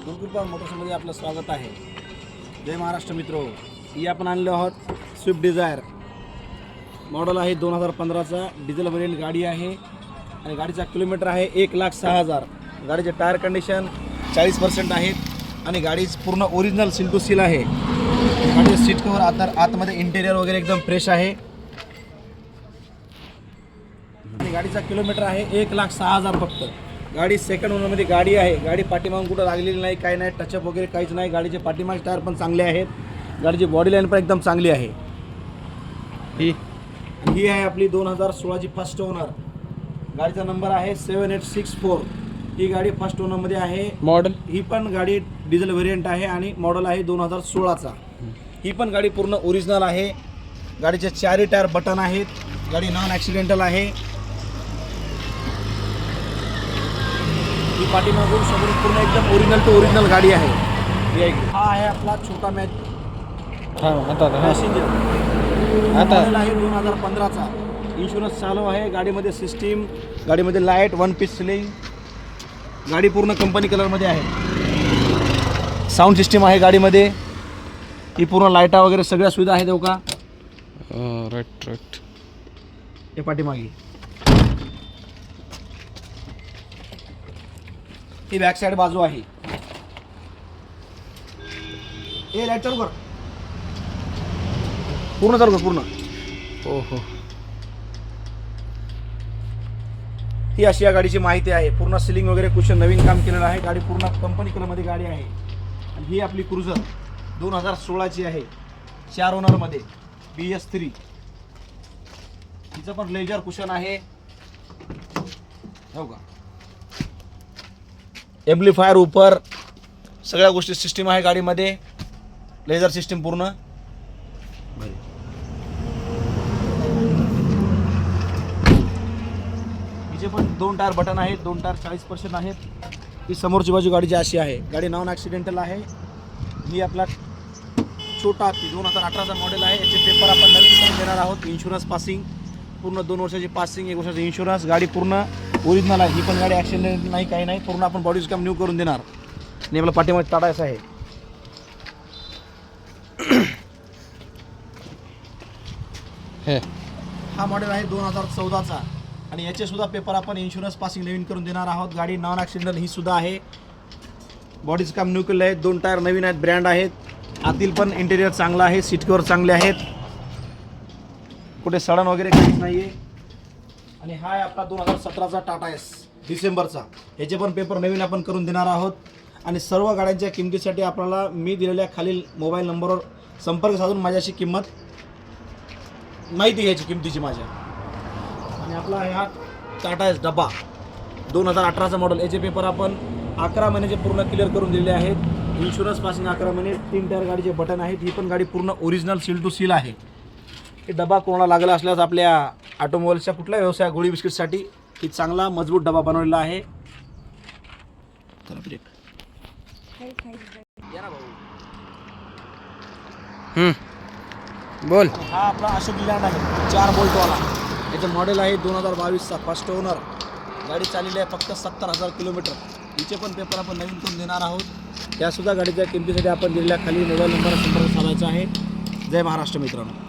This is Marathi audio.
गुरुकृपा मोटर्समध्ये आपलं स्वागत आहे. जय महाराष्ट्र मित्रो. ही आपण आणलो आहोत स्विफ्ट डिझायर. मॉडेल आहे 2015चा. डिझेल व्हेरियंट गाडी आहे आणि गाडीचा किलोमीटर आहे 1,06,000. गाडीचे टायर कंडिशन 40% आहेत आणि गाडी पूर्ण ओरिजिनल सील टू सील आहे. गाडीचे सीट कवर आतमध्ये इंटेरियर वगैरे एकदम फ्रेश आहे आणि गाडीचा किलोमीटर आहे 1,06,000 फक्त. गाडी सेकंड ओनरमध्ये गाडी आहे. गाडी पाठीमागून कुठं लागलेली नाही, काही नाही, टचअप वगैरे काहीच नाही. गाडीचे पाठीमागचे टायर पण चांगले आहेत. गाडीची बॉडी लाईन पण एकदम चांगली आहे. ही आहे आपली 2016ची फर्स्ट ओनर. गाडीचा नंबर आहे 7864. ही गाडी फर्स्ट ओनरमध्ये आहे. मॉडेल ही पण गाडी डिझेल व्हेरियंट आहे आणि मॉडेल आहे 2016चा. ही पण गाडी पूर्ण ओरिजिनल आहे. गाडीचे चारही टायर बटन आहेत. गाडी नॉन ॲक्सिडेंटल आहे. ही पाठीमागून समोर पूर्ण एकदम ओरिजिनल टू ओरिजिनल गाडी आहे. हा आहे आपला छोटा पॅसेंजर. मॉडेल आहे 2015चा. इन्शुरन्स चालू आहे. गाडीमध्ये सिस्टीम, गाडीमध्ये लाईट, वन पीस सिलिंग. गाडी पूर्ण कंपनी कलरमध्ये आहे. साऊंड सिस्टीम आहे गाडीमध्ये. ही पूर्ण लाईटा वगैरे सगळ्या सुविधा आहेत. का राईट हे पाठीमागे ही बॅक साईड बाजू आहे. हे लाईट चालू कर, पूर्ण चालू कर, पूर्ण. हो. ही अशी या गाडीची माहिती आहे. पूर्ण सिलिंग वगैरे कुशन नवीन काम केलेलं आहे. गाडी पूर्ण कंपनी कलरमध्ये गाडी आहे. आणि ही आपली क्रुझर 2016ची आहे. 4 ओनरमध्ये BS3. हिचं पण लेजर कुशन आहे. हो का, एम्प्लिफायर ऊपर सगळ्या गोष्टी सिस्टीम आहे गाडीमध्ये. लेझर सिस्टीम पूर्ण. हिचे पण 2 टायर बटन आहेत. 2 टायर 40% आहेत. ही समोरची बाजू गाडीची अशी आहे. गाडी नॉन ॲक्सिडेंटल आहे. ही आपला छोटा हत्ती 2018चा मॉडेल आहे. याचे पेपर आपण नवीन करून देणार आहोत. इन्शुरन्स पासिंग पूर्ण 2 वर्षाची पासिंग, 1 वर्षाची इन्शुरन्स. गाडी पूर्ण ओरिजिनल आहे. ही पण गाडी ॲक्सिडेंट नाही, काही नाही. पूर्ण आपण बॉडीज काम न्यू करून देणार. आणि आपला पाठीमध्ये टाटायचं आहे. हा मॉडेल आहे 2014चा आणि याचे सुद्धा पेपर आपण इन्शुरन्स पासिंग नवीन करून देणार आहोत. गाडी नॉन ॲक्सिडेंटल ही सुद्धा आहे. बॉडीज काम न्यू केलं आहे. 2 टायर नवीन आहेत, ब्रँड आहेत. आतील पण इंटेरियर चांगलं आहे. सीट कवर चांगले आहेत. कुठे सडन वगैरे काहीच नाही आहे. आणि हा आहे आपला 2017चा टाटा एस डिसेंबरचा. ह्याचे पण पेपर नवीन आपण करून देणार आहोत. आणि सर्व गाड्यांच्या किमतीसाठी आपल्याला मी दिलेल्या खालील मोबाईल नंबरवर संपर्क साधून माझ्याशी किंमत माहिती घ्यायची किमतीची माझ्या. आणि आपला हा टाटा एस डब्बा 2018चा मॉडेल. याचे पेपर आपण 11 महिन्याचे पूर्ण क्लिअर करून दिलेले आहेत. इन्शुरन्स पासिंग 11 महिने. 3 टायर गाडीचे बटन आहेत. ही पण गाडी पूर्ण ओरिजिनल सील टू सील आहे. हे डबा कोणाला लागला असल्यास आपल्या ऑटोमोबाईलच्या कुठल्या व्यवसाय गोळी बिस्किटसाठी ही चांगला मजबूत डबा बनवलेला आहे. बोल. हा आपला अशोक लँड आहे 4 बोल्टवाला. याचं मॉडेल आहे 2022चा फर्स्ट ओनर. गाडी चाललेली आहे फक्त 70,000 किलोमीटर. हिचे पण पेपर आपण नवीन करून देणार आहोत. त्यासुद्धा गाडीच्या किमतीसाठी आपण दिलेल्या खाली मोबाईल नंबर संपर्क साधायचा आहे. जय महाराष्ट्र मित्रांनो.